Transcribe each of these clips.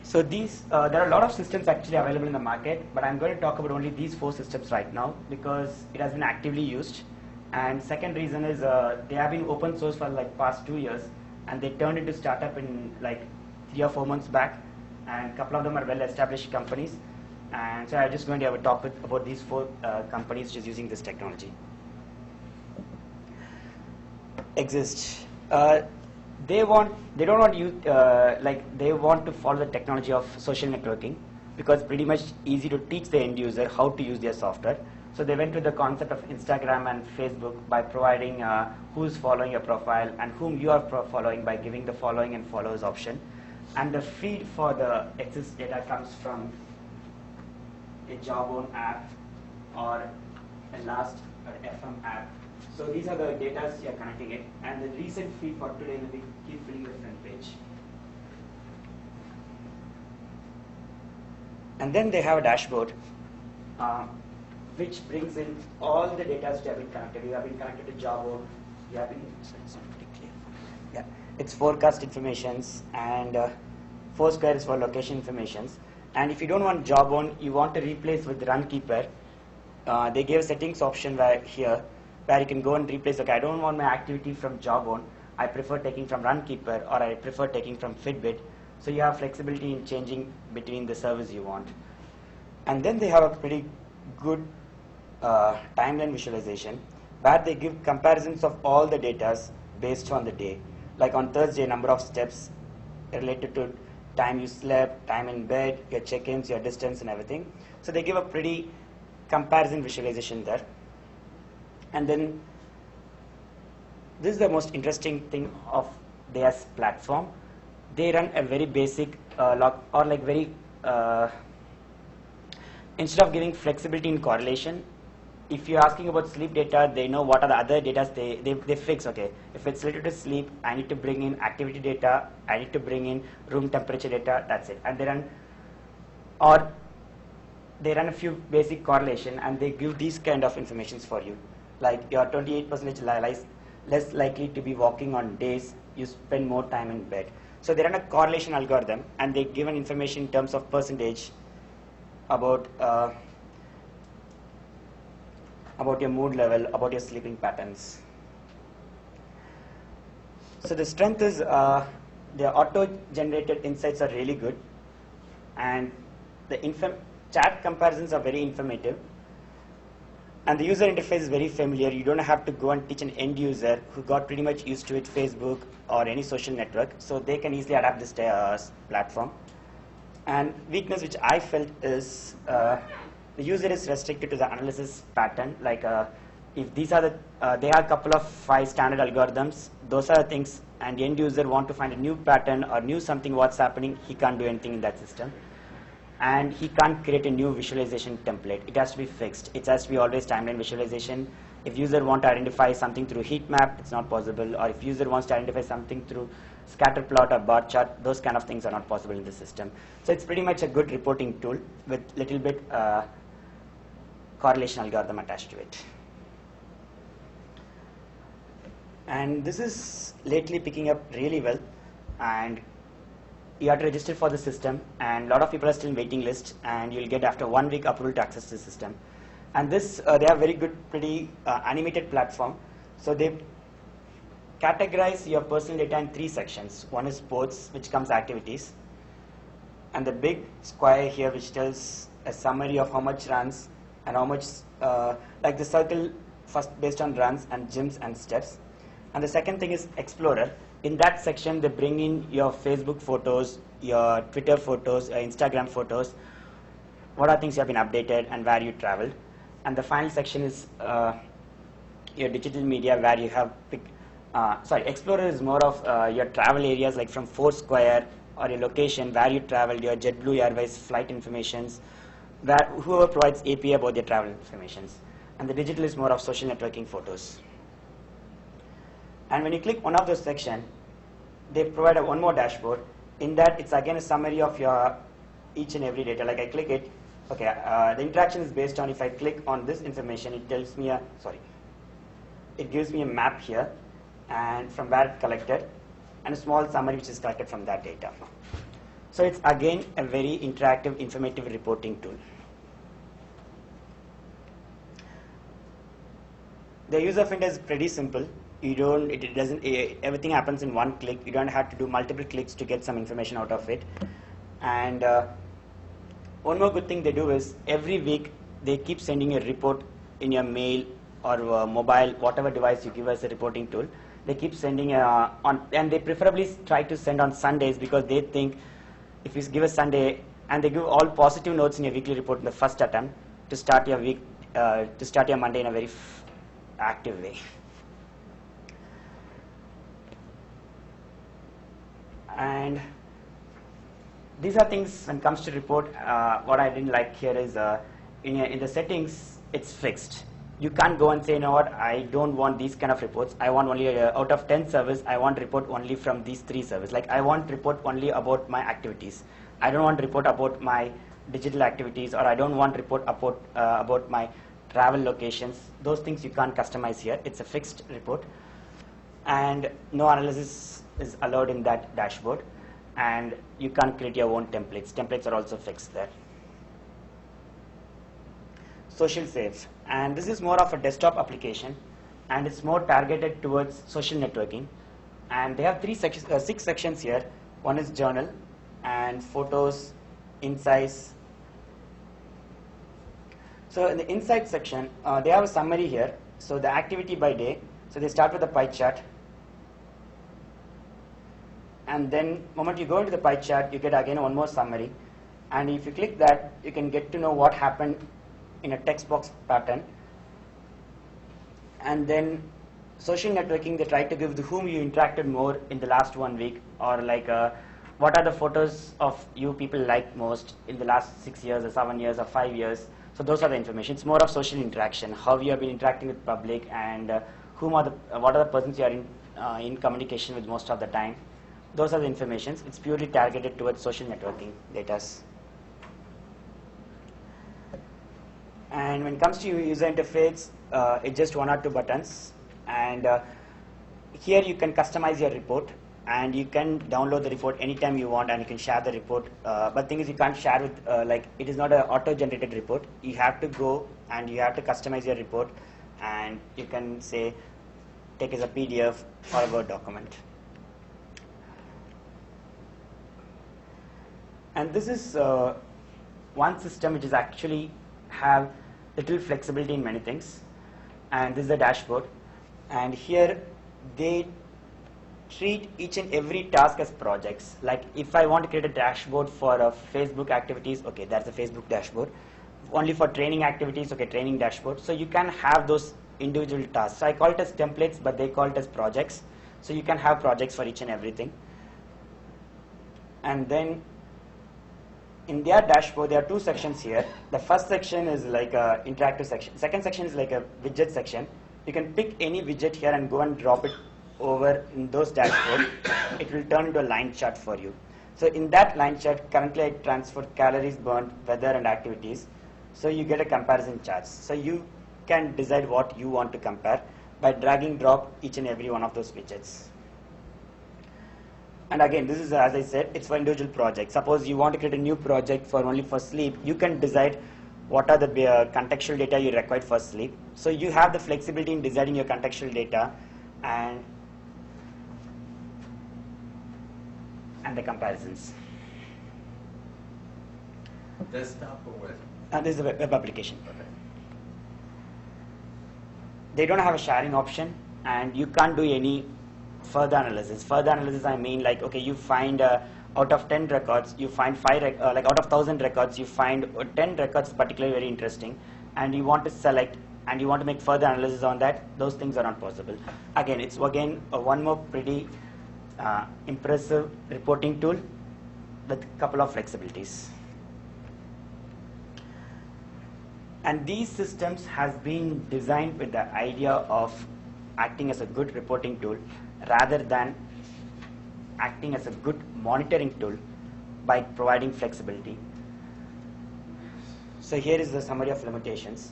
So there are a lot of systems actually available in the market, but I'm going to talk about only these 4 systems right now because it has been actively used. And second reason is they have been open source for like past 2 years, and they turned into startup in like 3 or 4 months back, and a couple of them are well-established companies. And so I'm just going to have a talk about these 4 companies just using this technology. Exist. They don't want you they want to follow the technology of social networking because it's pretty much easy to teach the end user how to use their software. So they went with the concept of Instagram and Facebook by providing who's following your profile and whom you are following by giving the following and follows option. And the feed for the Exist data comes from a Jawbone app or a Last or FM app. So these are the data you are connecting it, and the recent feed for today will be keep filling the front page. And then they have a dashboard which brings in all the data you have been connected. You have been connected to Jawbone. You have been it's forecast informations, and Foursquare is for location informations. And if you don't want Jawbone, you want to replace with Runkeeper. They gave a settings option where you can go and replace, okay, I don't want my activity from Jawbone, I prefer taking from Runkeeper, or I prefer taking from Fitbit. So you have flexibility in changing between the service you want. And then they have a pretty good timeline visualization where they give comparisons of all the data based on the day. Like on Thursday, number of steps related to time you slept, time in bed, your check-ins, your distance and everything. So they give a pretty comparison visualization there. And then this is the most interesting thing of their platform. They run a very basic log, or like very instead of giving flexibility in correlation, if you're asking about sleep data, they know what are the other data they fix. Okay, if it's related to sleep, I need to bring in activity data, I need to bring in room temperature data, that's it. And they run a few basic correlation, and they give these kind of informations for you. Like you're 28% less likely to be walking on days you spend more time in bed. So they run a correlation algorithm, and they give an information in terms of percentage about your mood level, about your sleeping patterns. So the strength is the auto-generated insights are really good, and the chat comparisons are very informative. And the user interface is very familiar. You don't have to go and teach an end user who got pretty much used to it, Facebook or any social network. So they can easily adapt this platform. And weakness which I felt is the user is restricted to the analysis pattern. Like if these are they have a couple of 5 standard algorithms. Those are the things, and the end user want to find a new pattern or new something what's happening, he can't do anything in that system. And he can't create a new visualization template. It has to be fixed. It has to be always timeline visualization. If user want to identify something through heat map, it's not possible. Or if user wants to identify something through scatter plot or bar chart, those kind of things are not possible in the system. So it's pretty much a good reporting tool with little bit correlation algorithm attached to it. And this is lately picking up really well, and you have to register for the system, and a lot of people are still in waiting list, and you'll get after 1 week approval to access the system. And this they have very good, pretty animated platform. So they categorize your personal data in 3 sections. One is sports, which comes activities, and the big square here which tells a summary of how much runs and how much like the circle first based on runs and gyms and steps. And the second thing is Explorer. In that section, they bring in your Facebook photos, your Twitter photos, Instagram photos, what are things you have been updated and where you traveled. And the final section is your digital media, where you have Explorer is more of your travel areas, like from Foursquare or your location, where you traveled, your JetBlue Airways flight informations, where whoever provides API about their travel informations. And the digital is more of social networking photos. And when you click one of those sections, they provide one more dashboard. In that, it's again a summary of your each and every data. Like I click it, okay, the interaction is based on if I click on this information, it tells me it gives me a map here, and from where it collected, and a small summary which is collected from that data. So it's again a very interactive, informative reporting tool. The user interface is pretty simple. Everything happens in one click. You don't have to do multiple clicks to get some information out of it. And one more good thing they do is every week they keep sending a report in your mail or mobile, whatever device you give us a reporting tool. They keep sending and they preferably try to send on Sundays, because they think if you give a Sunday, and they give all positive notes in your weekly report in the first attempt to start your week, to start your Monday in a very active way. And these are things when it comes to report. What I didn't like here is in the settings, it's fixed. You can't go and say, you know what, I don't want these kind of reports. I want only out of 10 servers, I want report only from these 3 servers. Like I want report only about my activities. I don't want report about my digital activities, or I don't want report about my travel locations. Those things you can't customize here. It's a fixed report, and no analysis is allowed in that dashboard. And you can't create your own templates. Templates are also fixed there. Social saves, and this is more of a desktop application, and it's more targeted towards social networking. And they have 6 sections here. One is journal, and photos, insights. So in the insights section, they have a summary here. So the activity by day. So they start with a pie chart. And then the moment you go into the pie chart, you get again one more summary. And if you click that, you can get to know what happened in a text box pattern. And then social networking, they try to give whom you interacted more in the last 1 week, or like what are the photos of you people like most in the last 6 years or 7 years or 5 years. So those are the information. It's more of social interaction, how you have been interacting with public, and what are the persons you are in communication with most of the time. Those are the informations. It's purely targeted towards social networking data. And when it comes to user interface, it's just 1 or 2 buttons. And here you can customize your report, and you can download the report anytime you want, and you can share the report. But the thing is, you can't share with, it is not an auto-generated report. You have to go and you have to customize your report, and you can say, take as a PDF or a Word document. And this is one system which is actually have little flexibility in many things. And this is the dashboard. And here they treat each and every task as projects. Like if I want to create a dashboard for Facebook activities, okay, that's a Facebook dashboard. Only for training activities, okay, training dashboard. So you can have those individual tasks. So I call it as templates, but they call it as projects. So you can have projects for each and everything. And then in their dashboard, there are 2 sections here. The first section is like a interactive section. Second section is like a widget section. You can pick any widget here and go and drop it over in those dashboards. It will turn into a line chart for you. So in that line chart, currently I transferred calories burned, weather, and activities. So you get a comparison charts. So you can decide what you want to compare by dragging drop each and every one of those widgets. And again, this is, as I said, it's for individual projects. Suppose you want to create a new project only for sleep. You can decide what are the contextual data you require for sleep. So you have the flexibility in designing your contextual data and the comparisons. Desktop or web? This is a web application. They don't have a sharing option, and you can't do any further analysis. Further analysis, I mean, like, okay, you find out of 10 records, you find 5, like out of 1,000 records, you find 10 records particularly very interesting, and you want to select and you want to make further analysis on that. Those things are not possible. Again, it's one more pretty impressive reporting tool with a couple of flexibilities. And these systems has been designed with the idea of acting as a good reporting tool rather than acting as a good monitoring tool by providing flexibility. So here is the summary of limitations.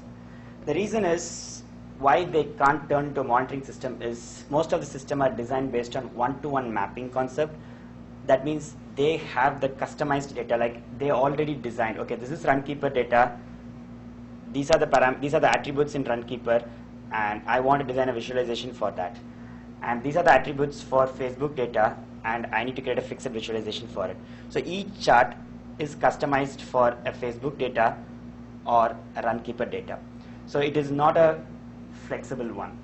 The reason is why they can't turn to a monitoring system is most of the systems are designed based on one-to-one mapping concept. That means they have the customized data, like they already designed, okay, this is Runkeeper data, these are the attributes in Runkeeper, and I want to design a visualization for that. And these are the attributes for Facebook data, and I need to create a fixed visualization for it. So each chart is customized for a Facebook data or a Runkeeper data. So it is not a flexible one.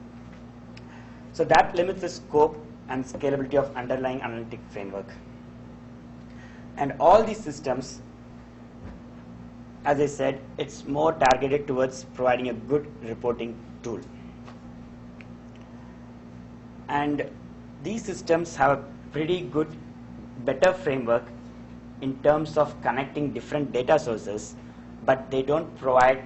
So that limits the scope and scalability of underlying analytic framework. And all these systems, as I said, it's more targeted towards providing a good reporting tool. And these systems have a pretty good, better framework in terms of connecting different data sources, but they don't provide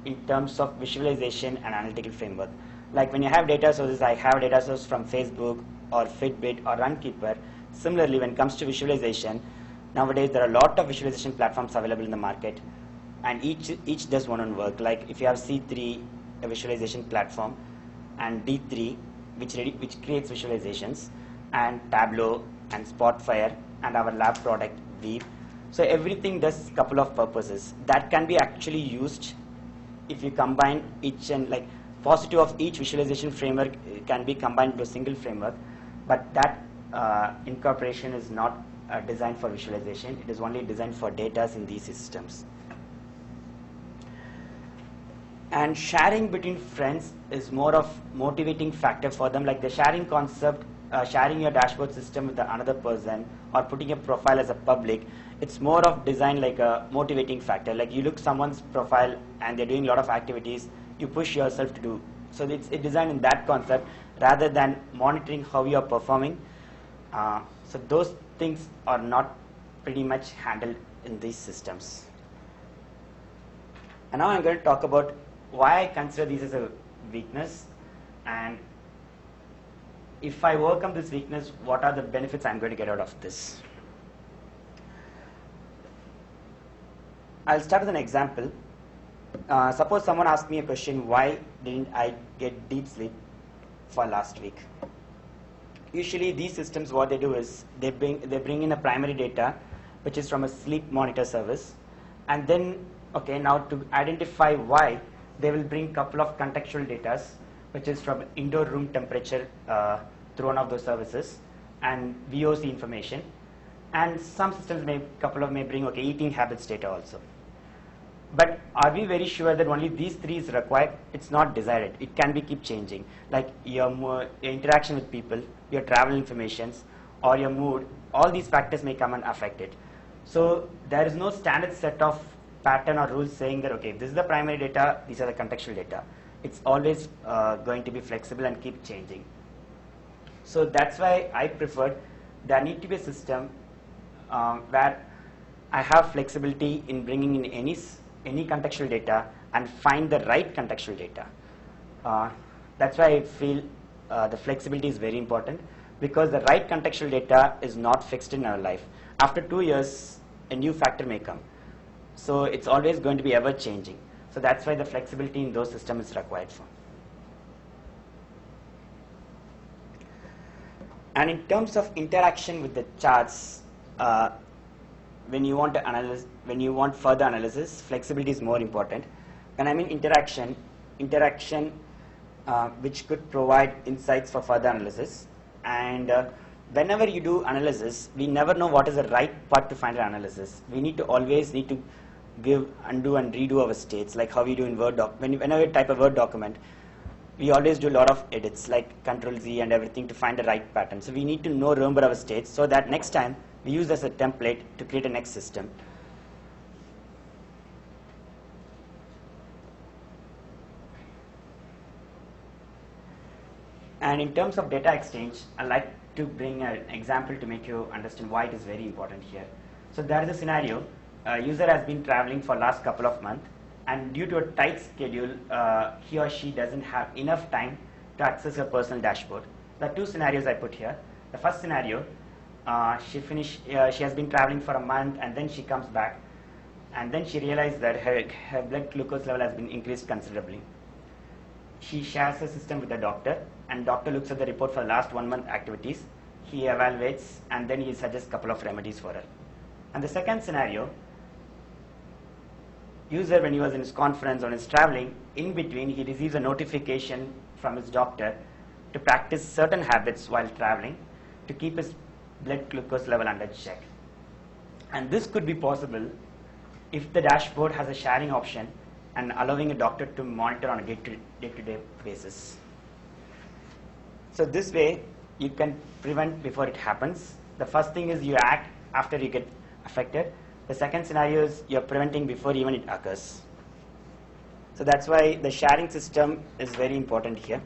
in terms of visualization and analytical framework. Like when you have data sources, I have data source from Facebook or Fitbit or Runkeeper. Similarly, when it comes to visualization, nowadays there are a lot of visualization platforms available in the market, and each does one on work. Like if you have C3, a visualization platform, and D3, which creates visualizations, and Tableau and Spotfire, and our lab product Weave. So everything does a couple of purposes that can be actually used if you combine each, and like positive of each visualization framework can be combined into a single framework, but that incorporation is not designed for visualization. It is only designed for data in these systems. And sharing between friends is more of motivating factor for them, like the sharing concept, sharing your dashboard system with another person, or putting a profile as a public. It's more of design like a motivating factor. Like you look someone's profile and they're doing a lot of activities, you push yourself to do. So it's designed in that concept rather than monitoring how you are performing. So those things are not pretty much handled in these systems. And now I'm going to talk about why I consider these as a weakness, and if I overcome this weakness, what are the benefits I'm going to get out of this. I'll start with an example. Suppose someone asked me a question, why didn't I get deep sleep for last week? Usually these systems, what they do is they bring in a primary data which is from a sleep monitor service, and then now to identify why, they will bring a couple of contextual data which is from indoor room temperature through one of those services, and VOC information, and some systems may bring eating habits data also. But are we very sure that only these three is required? It's not decided. It can be keep changing. Like your interaction with people, your travel informations, or your mood, all these factors may come and affect it. So there is no standard set of pattern or rules saying that, okay, this is the primary data, these are the contextual data. It's always going to be flexible and keep changing. So that's why I preferred there need to be a system where I have flexibility in bringing in any contextual data and find the right contextual data. That's why I feel the flexibility is very important, because the right contextual data is not fixed in our life. After 2 years, a new factor may come. So it's always going to be ever changing. So that's why the flexibility in those systems is required for. And in terms of interaction with the charts, when you want further analysis, flexibility is more important. When I mean interaction which could provide insights for further analysis. And whenever you do analysis, we never know what is the right part to find an analysis. We always need to undo and redo our states, like how we do in Word doc. Whenever you type a Word document, we always do a lot of edits, like Control-Z and everything to find the right pattern. So we need to remember our states, so that next time we use as a template to create a next system. And in terms of data exchange, I'd like to bring an example to make you understand why it is very important here. So there is a scenario. A user has been traveling for last couple of months, and due to a tight schedule, he or she doesn't have enough time to access her personal dashboard. There are two scenarios I put here. The first scenario, she has been traveling for a month, and then she comes back, and then she realized that her blood glucose level has been increased considerably. She shares her system with the doctor, and doctor looks at the report for the last 1 month activities, he evaluates, and then he suggests a couple of remedies for her. And the second scenario, user, when he was in his conference or is traveling, in between he receives a notification from his doctor to practice certain habits while traveling to keep his blood glucose level under check. And this could be possible if the dashboard has a sharing option and allowing a doctor to monitor on a day-to-day basis. So this way you can prevent before it happens. The first thing is you act after you get affected. The second scenario is you're preventing before even it occurs. So that's why the sharing system is very important here.